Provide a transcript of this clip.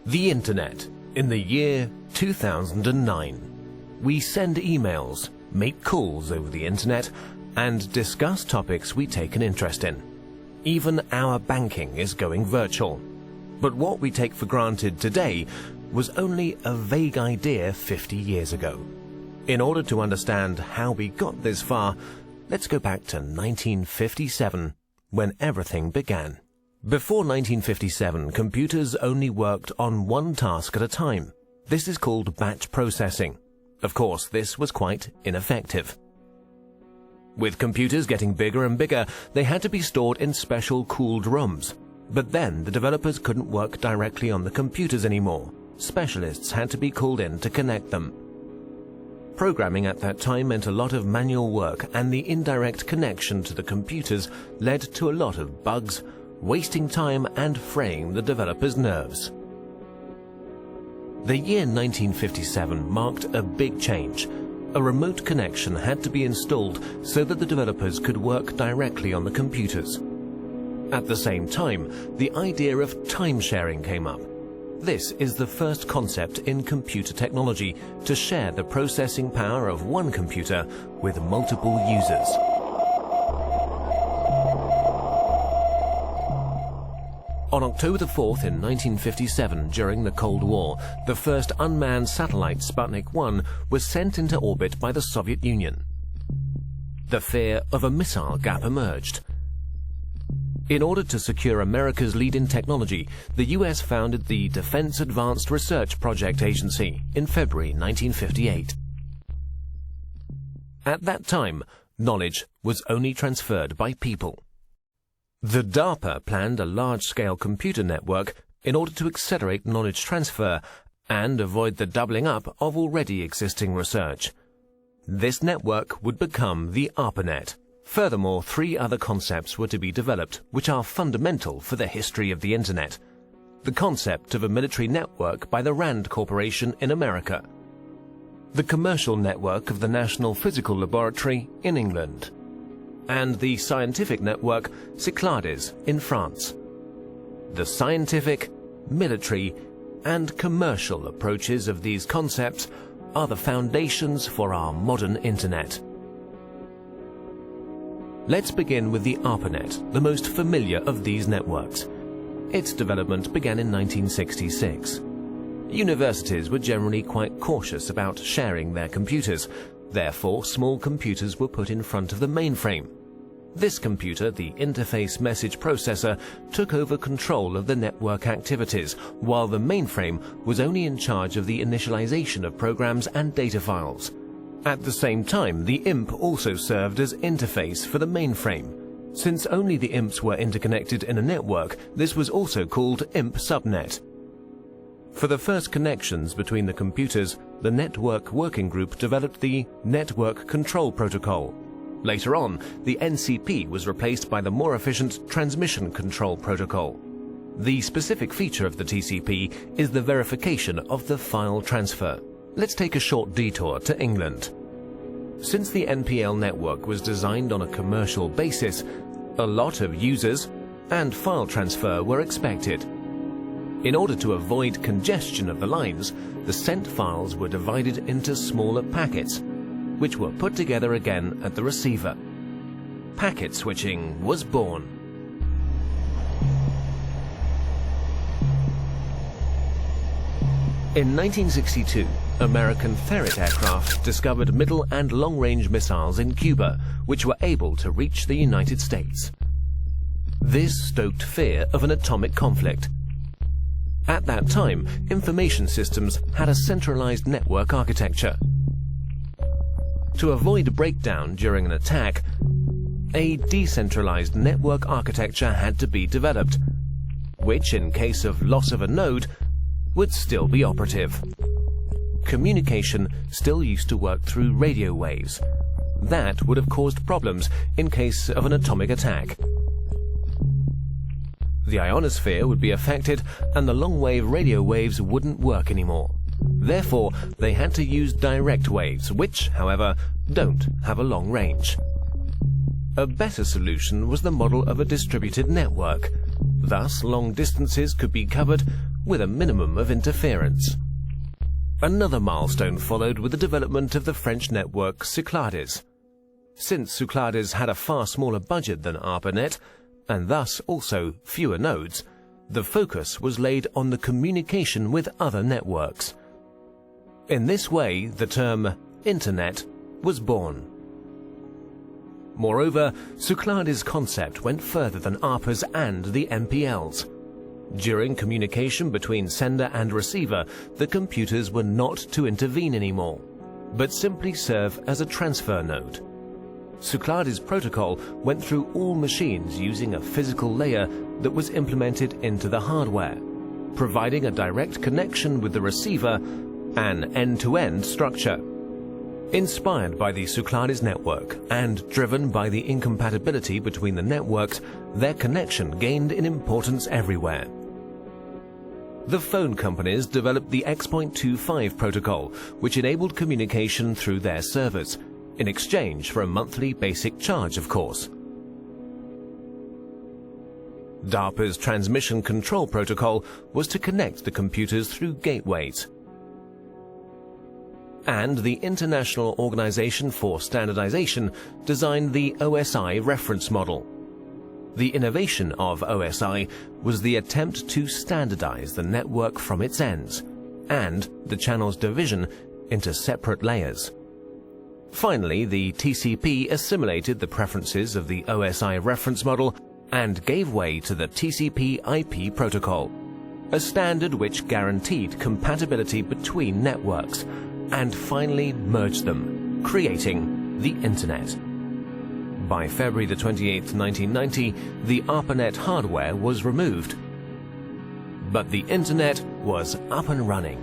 The Internet in the year 2009. We send emails, make calls over the Internet, and discuss topics we take an interest in. Even our banking is going virtual. But what we take for granted today was only a vague idea 50 years ago. In order to understand how we got this far, let's go back to 1957, when everything began. Before 1957, computers only worked on one task at a time. This is called batch processing. Of course, this was quite ineffective. With computers getting bigger and bigger, they had to be stored in special cooled rooms. But then the developers couldn't work directly on the computers anymore. Specialists had to be called in to connect them. Programming at that time meant a lot of manual work, and the indirect connection to the computers led to a lot of bugs, wasting time and fraying the developers' nerves. The year 1957 marked a big change. A remote connection had to be installed so that the developers could work directly on the computers. At the same time, the idea of time sharing came up. This is the first concept in computer technology to share the processing power of one computer with multiple users. On October the 4th in 1957, during the Cold War, the first unmanned satellite Sputnik 1 was sent into orbit by the Soviet Union. The fear of a missile gap emerged. In order to secure America's lead in technology, the US founded the Defense Advanced Research Project Agency in February 1958. At that time, knowledge was only transferred by people. The DARPA planned a large-scale computer network in order to accelerate knowledge transfer and avoid the doubling up of already existing research. This network would become the ARPANET. Furthermore, 3 other concepts were to be developed, which are fundamental for the history of the Internet. The concept of a military network by the RAND Corporation in America. The commercial network of the National Physical Laboratory in England. And the scientific network Cyclades in France. The scientific, military, and commercial approaches of these concepts are the foundations for our modern Internet. Let's begin with the ARPANET, the most familiar of these networks. Its development began in 1966. Universities were generally quite cautious about sharing their computers. Therefore, small computers were put in front of the mainframe. This computer, the interface message processor, took over control of the network activities, while the mainframe was only in charge of the initialization of programs and data files. At the same time, the IMP also served as interface for the mainframe. Since only the IMPs were interconnected in a network, this was also called IMP subnet. For the first connections between the computers, the Network Working Group developed the Network Control Protocol. Later on, the NCP was replaced by the more efficient Transmission Control Protocol. The specific feature of the TCP is the verification of the file transfer. Let's take a short detour to England. Since the NPL network was designed on a commercial basis, a lot of users and file transfer were expected. In order to avoid congestion of the lines, the sent files were divided into smaller packets, which were put together again at the receiver. Packet switching was born. In 1962, American Ferret aircraft discovered middle and long-range missiles in Cuba, which were able to reach the United States. This stoked fear of an atomic conflict. At that time, information systems had a centralized network architecture. To avoid breakdown during an attack, a decentralized network architecture had to be developed, which, in case of loss of a node, would still be operative. Communication still used to work through radio waves. That would have caused problems in case of an atomic attack. The ionosphere would be affected and the long-wave radio waves wouldn't work anymore. Therefore, they had to use direct waves, which, however, don't have a long range. A better solution was the model of a distributed network. Thus, long distances could be covered with a minimum of interference. Another milestone followed with the development of the French network Cyclades. Since Cyclades had a far smaller budget than ARPANET, and thus also fewer nodes, the focus was laid on the communication with other networks. In this way, the term Internet was born. Moreover, Cyclades' concept went further than ARPA's and the MPL's. During communication between sender and receiver, the computers were not to intervene anymore, but simply serve as a transfer node. Cyclades' protocol went through all machines using a physical layer that was implemented into the hardware, providing a direct connection with the receiver, an end-to-end structure. Inspired by the Cyclades network and driven by the incompatibility between the networks, their connection gained in importance everywhere. The phone companies developed the X.25 protocol, which enabled communication through their servers, in exchange for a monthly basic charge, of course. DARPA's transmission control protocol was to connect the computers through gateways. And the International Organization for Standardization designed the OSI reference model. The innovation of OSI was the attempt to standardize the network from its ends, and the channel's division into separate layers. Finally, the TCP assimilated the preferences of the OSI reference model and gave way to the TCP/IP protocol, a standard which guaranteed compatibility between networks, and finally merged them, creating the Internet. By February 28, 1990, the ARPANET hardware was removed, but the Internet was up and running.